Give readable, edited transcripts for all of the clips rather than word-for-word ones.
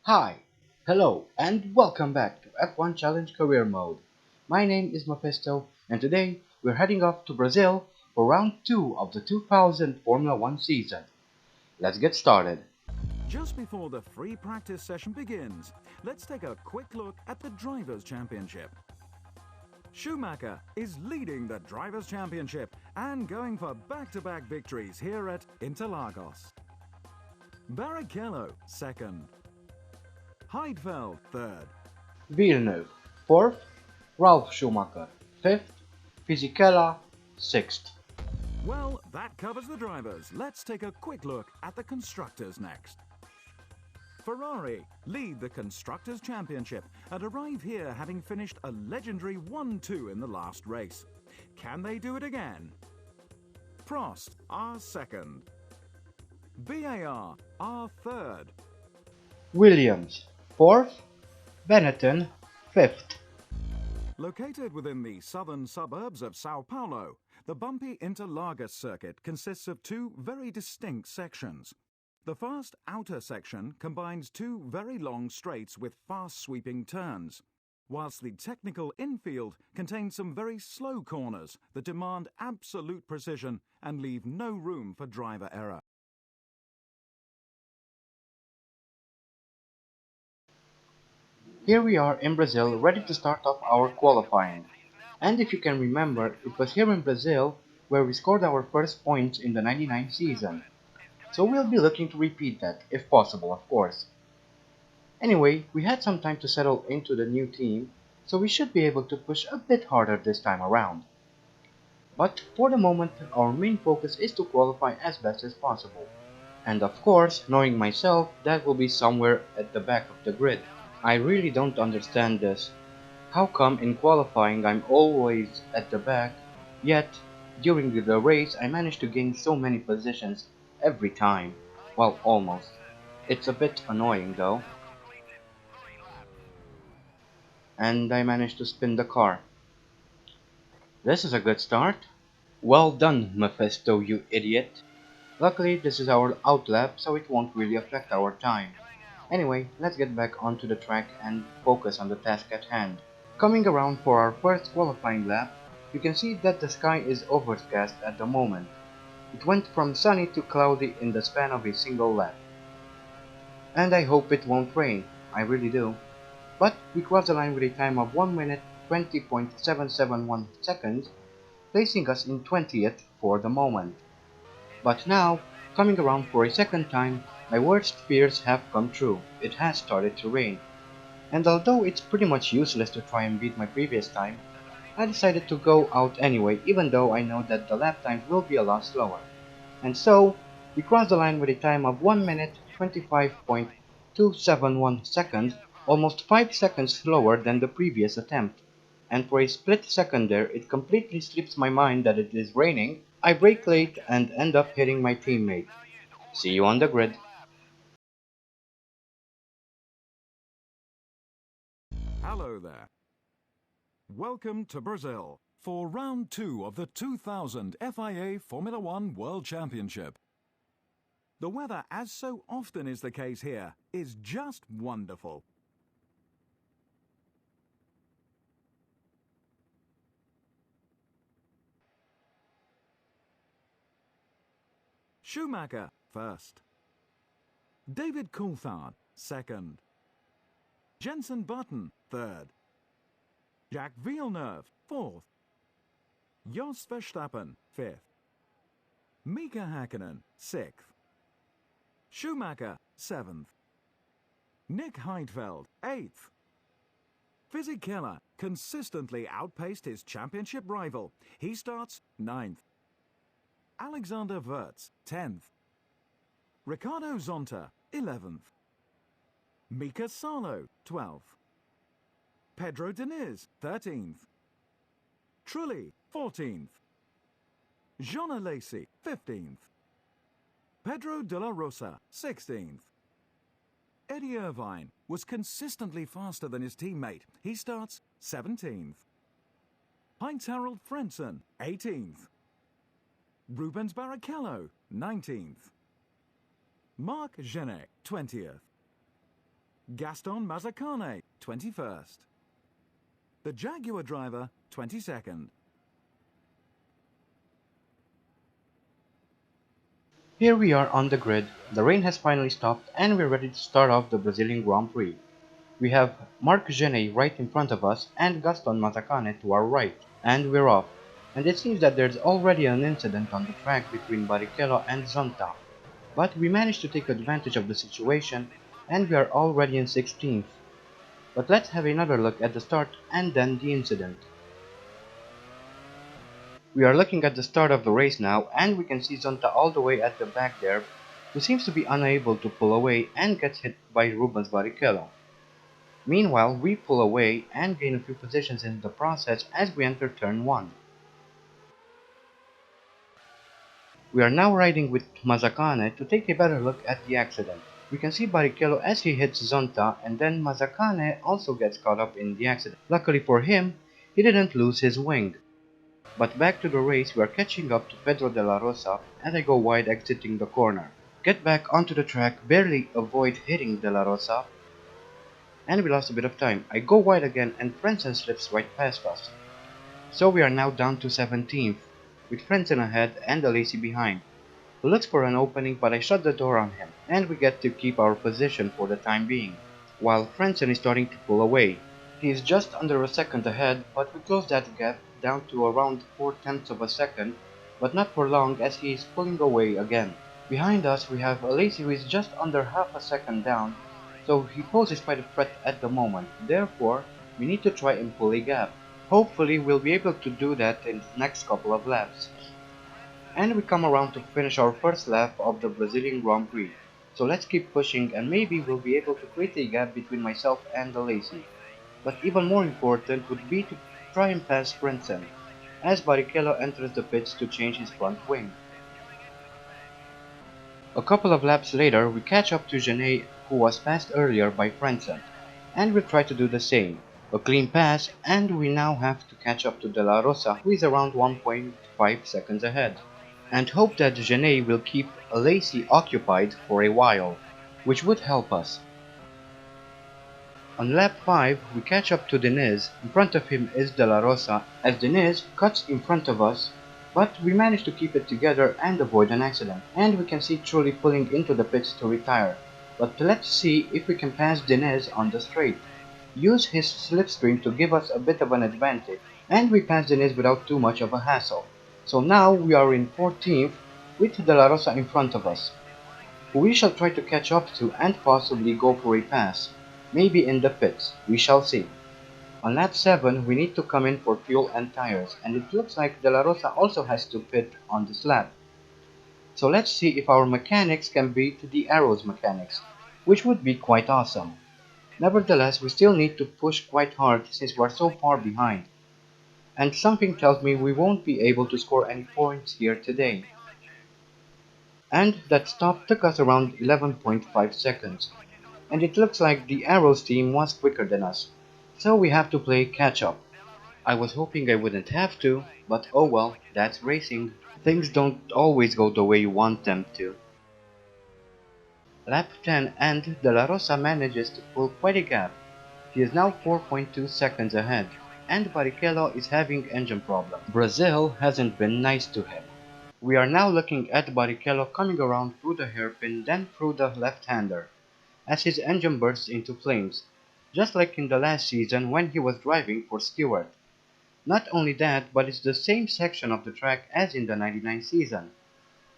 Hi, hello, and welcome back to F1 Challenge Career Mode. My name is Mephisto, and today we're heading off to Brazil for round 2 of the 2000 Formula 1 season. Let's get started. Just before the free practice session begins, let's take a quick look at the Drivers' Championship. Schumacher is leading the Drivers' Championship and going for back-to-back victories here at Interlagos. Barrichello, second. Heidfeld, third. Villeneuve, 4th, Ralf Schumacher, 5th, Fisichella, 6th. Well, that covers the drivers. Let's take a quick look at the constructors next. Ferrari lead the Constructors' Championship and arrive here having finished a legendary 1-2 in the last race. Can they do it again? Prost are second. BAR are third. Williams, 4th, Benetton, 5th. Located within the southern suburbs of Sao Paulo, the bumpy Interlagos circuit consists of two very distinct sections. The first outer section combines two very long straights with fast sweeping turns, whilst the technical infield contains some very slow corners that demand absolute precision and leave no room for driver error. Here we are in Brazil ready to start off our qualifying. And if you can remember, it was here in Brazil where we scored our first points in the 99 season. So we'll be looking to repeat that, if possible, of course. Anyway, we had some time to settle into the new team, so we should be able to push a bit harder this time around. But for the moment, our main focus is to qualify as best as possible. And of course, knowing myself, that will be somewhere at the back of the grid. I really don't understand this. How come in qualifying I'm always at the back, yet during the race I manage to gain so many positions every time? Well, almost. It's a bit annoying though. And I managed to spin the car. This is a good start. Well done, Mephisto, you idiot. Luckily, this is our outlap, so it won't really affect our time. Anyway, let's get back onto the track and focus on the task at hand. Coming around for our first qualifying lap, you can see that the sky is overcast at the moment. It went from sunny to cloudy in the span of a single lap. And I hope it won't rain, I really do. But we crossed the line with a time of 1 minute 20.771 seconds, placing us in 20th for the moment. But now, coming around for a second time, my worst fears have come true. It has started to rain. And although it's pretty much useless to try and beat my previous time, I decided to go out anyway even though I know that the lap times will be a lot slower. And so, we crossed the line with a time of 1 minute 25.271 seconds, almost 5 seconds slower than the previous attempt. And for a split second there, it completely slips my mind that it is raining. I brake late and end up hitting my teammate. See you on the grid. Hello there. Welcome to Brazil for round 2 of the 2000 FIA Formula 1 World Championship. The weather, as so often is the case here, is just wonderful. Schumacher, first. David Coulthard, second. Jenson Button, third. Jacques Villeneuve, fourth. Jos Verstappen, fifth. Mika Häkkinen, sixth. Schumacher, seventh. Nick Heidfeld, eighth. Fisichella consistently outpaced his championship rival. He starts ninth. Alexander Wurz, 10th. Ricardo Zonta, 11th. Mika Salo, 12th. Pedro Diniz, 13th. Trulli, 14th. Jean Alesi, 15th. Pedro de la Rosa, 16th. Eddie Irvine was consistently faster than his teammate. He starts 17th. Heinz-Harald Frentzen, 18th. Rubens Barrichello, 19th. Marc Genet, 20th. Gaston Mazzacane, 21st. The Jaguar driver, 22nd. Here we are on the grid, the rain has finally stopped and we're ready to start off the Brazilian Grand Prix. We have Marc Genet right in front of us and Gaston Mazzacane to our right, and we're off. And it seems that there's already an incident on the track between Barrichello and Zonta. But we managed to take advantage of the situation and we are already in 16th. But let's have another look at the start and then the incident. We are looking at the start of the race now and we can see Zonta all the way at the back there, who seems to be unable to pull away and gets hit by Rubens Barrichello. Meanwhile, we pull away and gain a few positions in the process as we enter turn 1. We are now riding with Mazzacane to take a better look at the accident. We can see Barrichello as he hits Zonta and then Mazzacane also gets caught up in the accident. Luckily for him, he didn't lose his wing. But back to the race, we are catching up to Pedro de la Rosa as I go wide exiting the corner. Get back onto the track, barely avoid hitting de la Rosa, and we lost a bit of time. I go wide again and Frentzen slips right past us. So we are now down to 17th, with Frentzen ahead and Alesi behind, who looks for an opening but I shut the door on him, and we get to keep our position for the time being, while Frentzen is starting to pull away. He is just under a second ahead, but we close that gap down to around 4/10 of a second, but not for long as he is pulling away again. Behind us we have Alesi who is just under half a second down, so he poses quite a threat at the moment, therefore we need to try and pull a gap. Hopefully we'll be able to do that in the next couple of laps. And we come around to finish our first lap of the Brazilian Grand Prix. So let's keep pushing and maybe we'll be able to create a gap between myself and the Lazy. But even more important would be to try and pass Frentzen, as Barrichello enters the pits to change his front wing. A couple of laps later we catch up to Genet who was passed earlier by Frentzen, and we'll try to do the same. A clean pass and we now have to catch up to De La Rosa who is around 1.5 seconds ahead, and hope that Genet will keep Alesi occupied for a while, which would help us. On lap 5 we catch up to Diniz, in front of him is De La Rosa as Diniz cuts in front of us, but we manage to keep it together and avoid an accident, and we can see Trulli pulling into the pits to retire. But let's see if we can pass Diniz on the straight. Use his slipstream to give us a bit of an advantage, and we pass Diniz without too much of a hassle. So now we are in 14th with De La Rosa in front of us, who we shall try to catch up to and possibly go for a pass. Maybe in the pits, we shall see. On lap 7 we need to come in for fuel and tires, and it looks like De La Rosa also has to pit on this lap. So let's see if our mechanics can beat the Arrow's mechanics, which would be quite awesome. Nevertheless, we still need to push quite hard since we're so far behind, and something tells me we won't be able to score any points here today. And that stop took us around 11.5 seconds, and it looks like the Arrows team was quicker than us, so we have to play catch up. I was hoping I wouldn't have to, but oh well, that's racing. Things don't always go the way you want them to. Lap 10 and De La Rosa manages to pull quite a gap. He is now 4.2 seconds ahead, and Barrichello is having engine problems. Brazil hasn't been nice to him. We are now looking at Barrichello coming around through the hairpin then through the left-hander, as his engine bursts into flames, just like in the last season when he was driving for Stewart. Not only that, but it's the same section of the track as in the 99 season,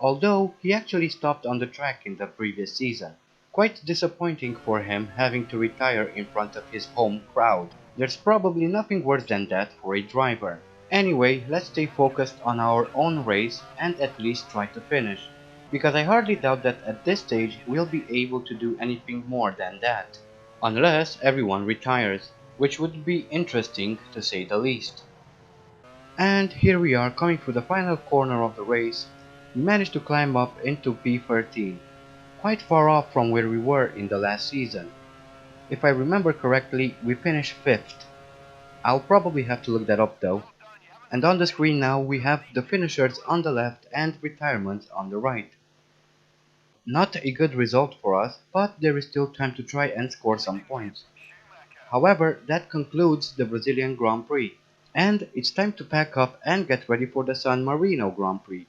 although he actually stopped on the track in the previous season. Quite disappointing for him having to retire in front of his home crowd. There's probably nothing worse than that for a driver. Anyway, let's stay focused on our own race and at least try to finish, because I hardly doubt that at this stage we'll be able to do anything more than that. Unless everyone retires, which would be interesting to say the least. And here we are coming through the final corner of the race. We managed to climb up into P13, quite far off from where we were in the last season. If I remember correctly, we finished 5th. I'll probably have to look that up though. And on the screen now we have the finishers on the left and retirements on the right. Not a good result for us, but there is still time to try and score some points. However, that concludes the Brazilian Grand Prix, and it's time to pack up and get ready for the San Marino Grand Prix,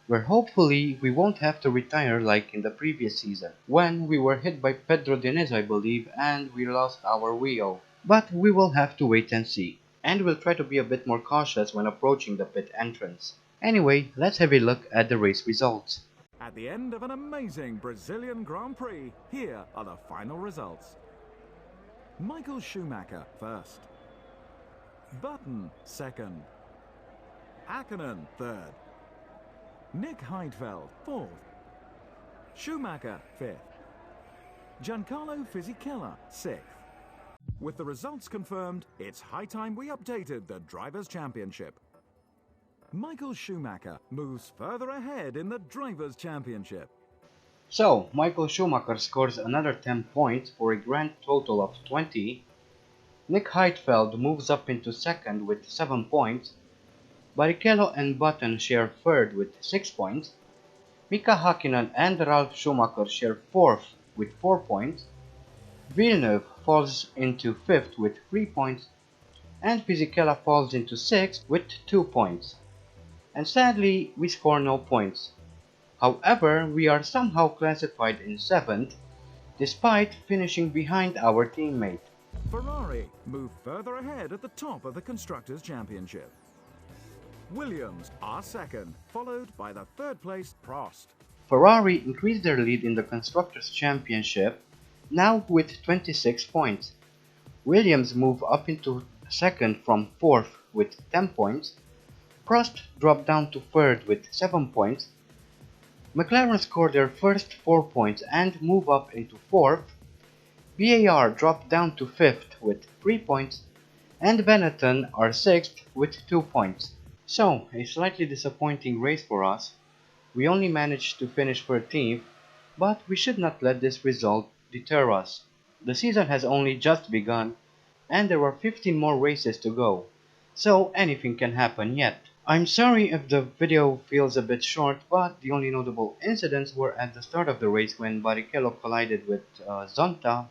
where hopefully we won't have to retire like in the previous season, when we were hit by Pedro Diniz I believe and we lost our wheel. But we will have to wait and see, and we'll try to be a bit more cautious when approaching the pit entrance. Anyway, let's have a look at the race results. At the end of an amazing Brazilian Grand Prix, here are the final results. Michael Schumacher first. Button second. Hakkinen third. Nick Heidfeld fourth. Schumacher fifth. Giancarlo Fisichella sixth. With the results confirmed, it's high time we updated the Drivers' Championship. Michael Schumacher moves further ahead in the Drivers' Championship. So, Michael Schumacher scores another 10 points for a grand total of 20. Nick Heidfeld moves up into second with 7 points. Barrichello and Button share third with 6 points. Mika Hakkinen and Ralf Schumacher share fourth with 4 points. Villeneuve falls into fifth with 3 points. And Fisichella falls into sixth with 2 points. And sadly, we score no points. However, we are somehow classified in 7th, despite finishing behind our teammate. Ferrari move further ahead at the top of the Constructors' Championship. Williams are second, followed by the third-placed Prost. Ferrari increased their lead in the Constructors' Championship, now with 26 points. Williams move up into second from fourth with 10 points. Prost dropped down to third with 7 points. McLaren scored their first 4 points and move up into fourth. BAR dropped down to fifth with 3 points, and Benetton are sixth with 2 points. So, a slightly disappointing race for us. We only managed to finish 13th, but we should not let this result deter us. The season has only just begun, and there are 15 more races to go, so anything can happen yet. I'm sorry if the video feels a bit short, but the only notable incidents were at the start of the race when Barrichello collided with Zonta,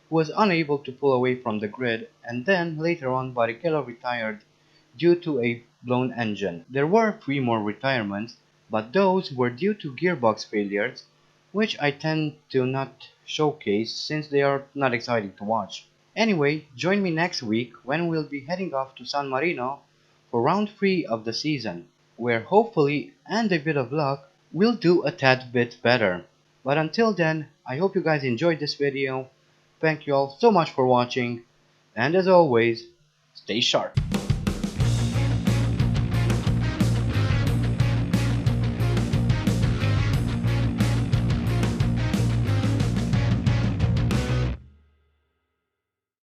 who was unable to pull away from the grid, and then later on Barrichello retired due to a blown engine. There were 3 more retirements, but those were due to gearbox failures, which I tend to not showcase since they are not exciting to watch. Anyway, join me next week when we'll be heading off to San Marino for round 3 of the season, where hopefully, and a bit of luck, we'll do a tad bit better. But until then, I hope you guys enjoyed this video. Thank you all so much for watching, and as always, stay sharp.